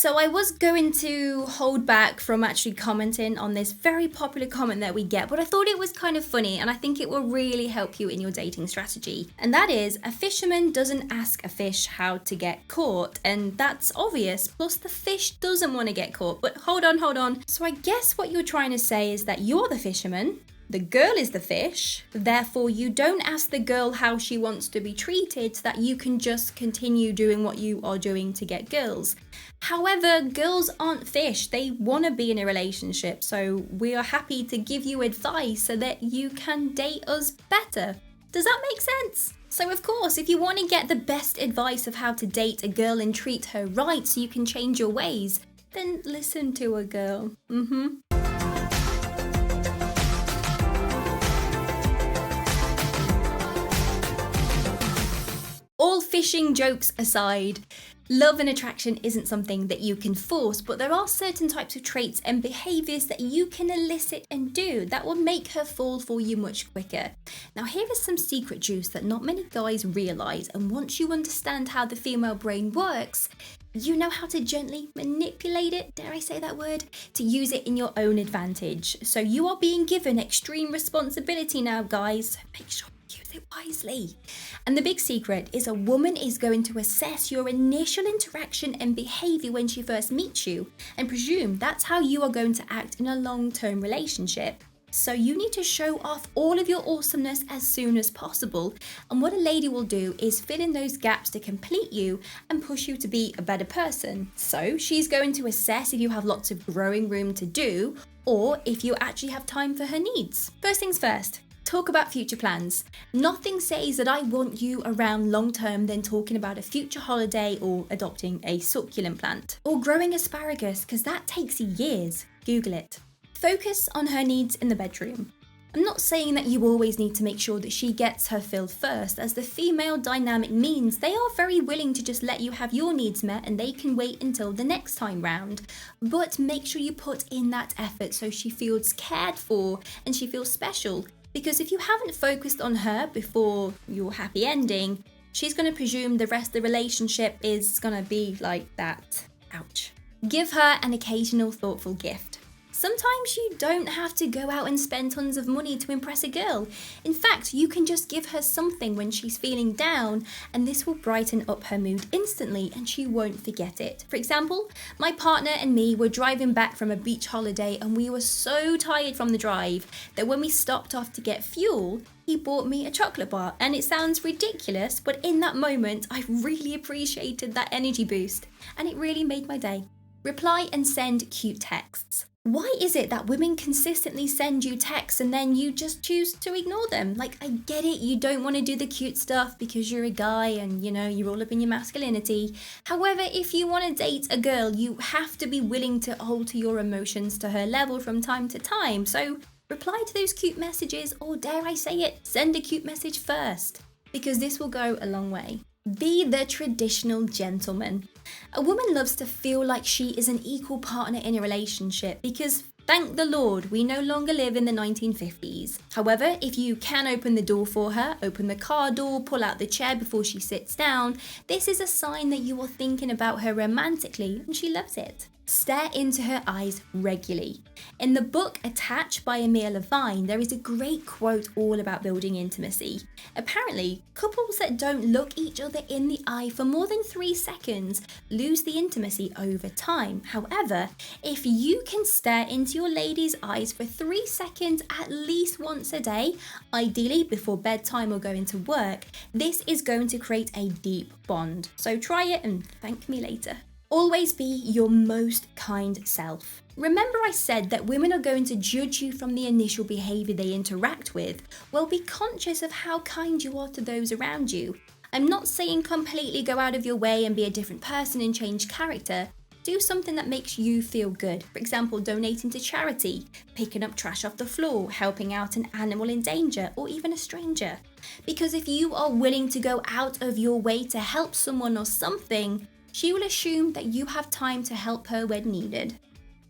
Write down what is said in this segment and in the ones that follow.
So I was going to hold back from actually commenting on this very popular comment that we get, but I thought it was kind of funny and I think it will really help you in your dating strategy. And that is, a fisherman doesn't ask a fish how to get caught. And that's obvious, plus the fish doesn't want to get caught. But hold on. So I guess what you're trying to say is that you're the fisherman, the girl is the fish, therefore you don't ask the girl how she wants to be treated so that you can just continue doing what you are doing to get girls. However, girls aren't fish, they want to be in a relationship, so we are happy to give you advice so that you can date us better. Does that make sense? So of course, if you want to get the best advice of how to date a girl and treat her right so you can change your ways, then listen to a girl. All fishing jokes aside, love and attraction isn't something that you can force, but there are certain types of traits and behaviours that you can elicit and do that will make her fall for you much quicker. Now here is some secret juice that not many guys realise, and once you understand how the female brain works, you know how to gently manipulate it, dare I say that word, to use it in your own advantage. So you are being given extreme responsibility now, guys, so make sure use it wisely. And the big secret is a woman is going to assess your initial interaction and behavior when she first meets you and presume that's how you are going to act in a long-term relationship. So you need to show off all of your awesomeness as soon as possible. And what a lady will do is fill in those gaps to complete you and push you to be a better person. So she's going to assess if you have lots of growing room to do or if you actually have time for her needs. First things first. Talk about future plans. Nothing says that I want you around long term than talking about a future holiday or adopting a succulent plant. Or growing asparagus, because that takes years. Google it. Focus on her needs in the bedroom. I'm not saying that you always need to make sure that she gets her fill first, as the female dynamic means they are very willing to just let you have your needs met and they can wait until the next time round. But make sure you put in that effort so she feels cared for and she feels special. Because if you haven't focused on her before your happy ending, she's going to presume the rest of the relationship is going to be like that. Ouch. Give her an occasional thoughtful gift. Sometimes you don't have to go out and spend tons of money to impress a girl. In fact, you can just give her something when she's feeling down, and this will brighten up her mood instantly and she won't forget it. For example, my partner and me were driving back from a beach holiday and we were so tired from the drive that when we stopped off to get fuel, he bought me a chocolate bar. And it sounds ridiculous, but in that moment, I really appreciated that energy boost and it really made my day. Reply and send cute texts. Why is it that women consistently send you texts and then you just choose to ignore them? Like, I get it, you don't want to do the cute stuff because you're a guy and, you know, you're all up in your masculinity. However, if you want to date a girl, you have to be willing to alter your emotions to her level from time to time. So reply to those cute messages, or dare I say it, send a cute message first, because this will go a long way. Be the traditional gentleman. A woman loves to feel like she is an equal partner in a relationship because, thank the Lord, we no longer live in the 1950s. However, if you can open the door for her, open the car door, pull out the chair before she sits down, this is a sign that you are thinking about her romantically and she loves it. Stare into her eyes regularly. In the book Attached by Amir Levine, there is a great quote all about building intimacy. Apparently, couples that don't look each other in the eye for more than 3 seconds lose the intimacy over time. However, if you can stare into your lady's eyes for 3 seconds at least once a day, ideally before bedtime or going to work, this is going to create a deep bond. So try it and thank me later. Always be your most kind self. Remember I said that women are going to judge you from the initial behaviour they interact with? Well, be conscious of how kind you are to those around you. I'm not saying completely go out of your way and be a different person and change character. Do something that makes you feel good. For example, donating to charity, picking up trash off the floor, helping out an animal in danger, or even a stranger. Because if you are willing to go out of your way to help someone or something, she will assume that you have time to help her when needed.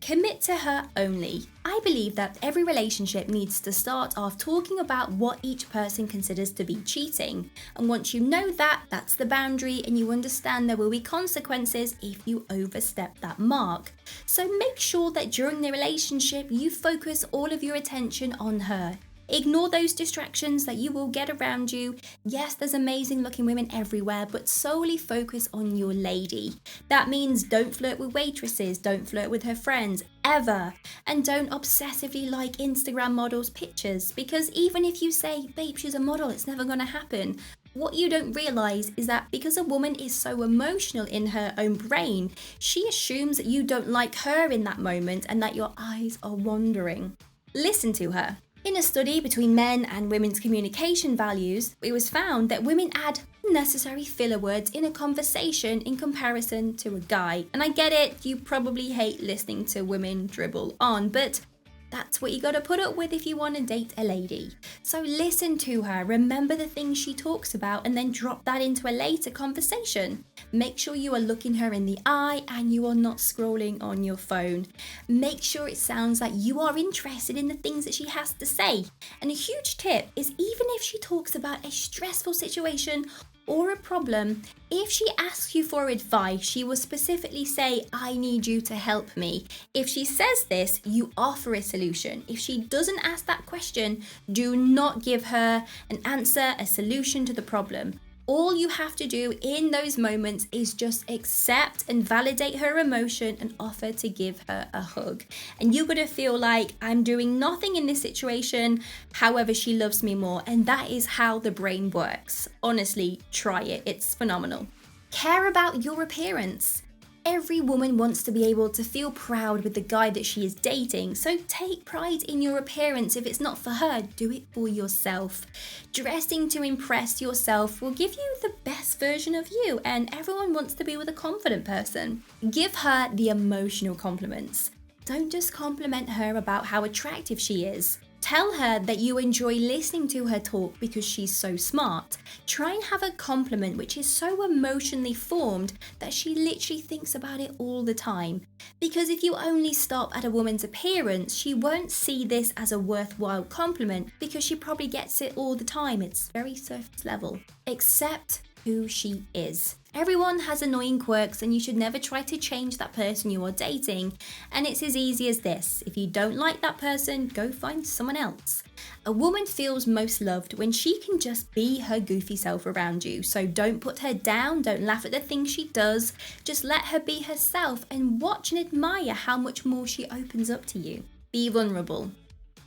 Commit to her only. I believe that every relationship needs to start off talking about what each person considers to be cheating. And once you know that, that's the boundary, and you understand there will be consequences if you overstep that mark. So make sure that during the relationship, you focus all of your attention on her. Ignore those distractions that you will get around you. Yes, there's amazing looking women everywhere, but solely focus on your lady. That means don't flirt with waitresses, don't flirt with her friends, ever. And don't obsessively like Instagram models' pictures, because even if you say, babe, she's a model, it's never gonna happen. What you don't realise is that because a woman is so emotional in her own brain, she assumes that you don't like her in that moment and that your eyes are wandering. Listen to her. In a study between men and women's communication values, it was found that women add unnecessary filler words in a conversation in comparison to a guy. And I get it, you probably hate listening to women dribble on, but that's what you gotta put up with if you want to date a lady. So listen to her, remember the things she talks about, and then drop that into a later conversation. Make sure you are looking her in the eye and you are not scrolling on your phone. Make sure it sounds like you are interested in the things that she has to say. And a huge tip is, even if she talks about a stressful situation or a problem, if she asks you for advice, she will specifically say, I need you to help me. If she says this, you offer a solution. If she doesn't ask that question, do not give her an answer, a solution to the problem. All you have to do in those moments is just accept and validate her emotion and offer to give her a hug. And you're going to feel like, I'm doing nothing in this situation, however she loves me more. And that is how the brain works. Honestly, try it. It's phenomenal. Care about your appearance. Every woman wants to be able to feel proud with the guy that she is dating, so take pride in your appearance. If it's not for her, do it for yourself. Dressing to impress yourself will give you the best version of you, and everyone wants to be with a confident person. Give her the emotional compliments. Don't just compliment her about how attractive she is. Tell her that you enjoy listening to her talk because she's so smart. Try and have a compliment which is so emotionally formed that she literally thinks about it all the time. Because if you only stop at a woman's appearance, she won't see this as a worthwhile compliment because she probably gets it all the time. It's very surface level. Accept who she is. Everyone has annoying quirks, and you should never try to change that person you are dating. And it's as easy as this. If you don't like that person, go find someone else. A woman feels most loved when she can just be her goofy self around you. So don't put her down, don't laugh at the things she does. Just let her be herself and watch and admire how much more she opens up to you. Be vulnerable.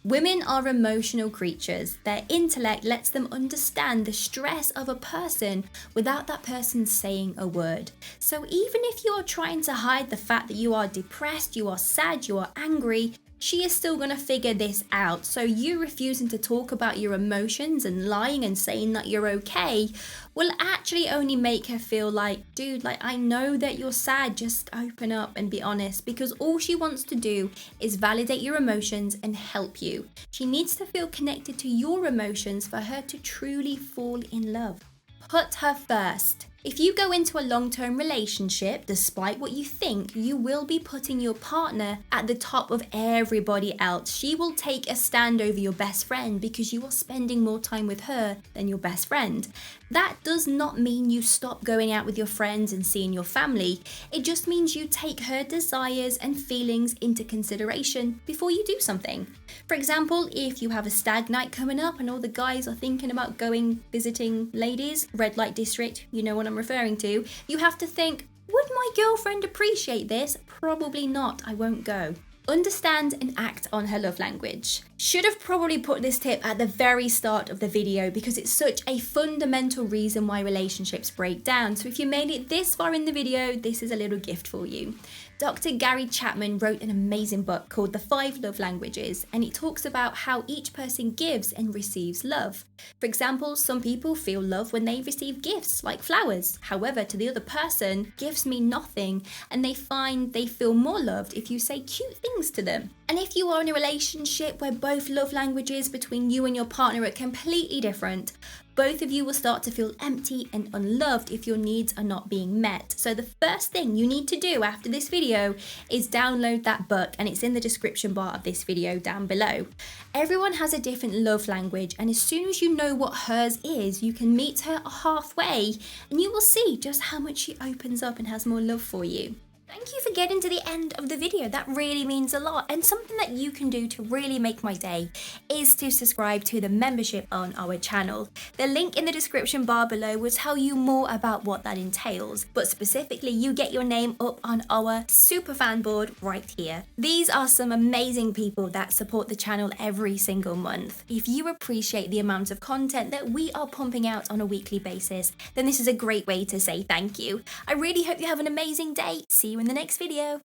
Women are emotional creatures. Their intellect lets them understand the stress of a person without that person saying a word. So even if you are trying to hide the fact that you are depressed, you are sad, you are angry, she is still going to figure this out. So you refusing to talk about your emotions and lying and saying that you're okay will actually only make her feel like, dude, like, I know that you're sad, just open up and be honest, because all she wants to do is validate your emotions and help you. She needs to feel connected to your emotions for her to truly fall in love. Put her first. If you go into a long-term relationship, despite what you think, you will be putting your partner at the top of everybody else. She will take a stand over your best friend because you are spending more time with her than your best friend. That does not mean you stop going out with your friends and seeing your family. It just means you take her desires and feelings into consideration before you do something. For example, if you have a stag night coming up and all the guys are thinking about going visiting ladies, red light district, you know what I'm referring to, you have to think, would my girlfriend appreciate this? Probably not, I won't go. Understand and act on her love language. Should have probably put this tip at the very start of the video because it's such a fundamental reason why relationships break down. So if you made it this far in the video, this is a little gift for you. Dr. Gary Chapman wrote an amazing book called The 5 Love Languages, and it talks about how each person gives and receives love. For example, some people feel love when they receive gifts like flowers. However, to the other person, gifts mean nothing, and they find they feel more loved if you say cute things to them. And if you are in a relationship where both love languages between you and your partner are completely different, both of you will start to feel empty and unloved if your needs are not being met. So the first thing you need to do after this video is download that book, and it's in the description bar of this video down below. Everyone has a different love language, and as soon as you know what hers is, you can meet her halfway and you will see just how much she opens up and has more love for you. Thank you for getting to the end of the video. That really means a lot. And something that you can do to really make my day is to subscribe to the membership on our channel. The link in the description bar below will tell you more about what that entails. But specifically, you get your name up on our super fan board right here. These are some amazing people that support the channel every single month. If you appreciate the amount of content that we are pumping out on a weekly basis, then this is a great way to say thank you. I really hope you have an amazing day. See you in the next video.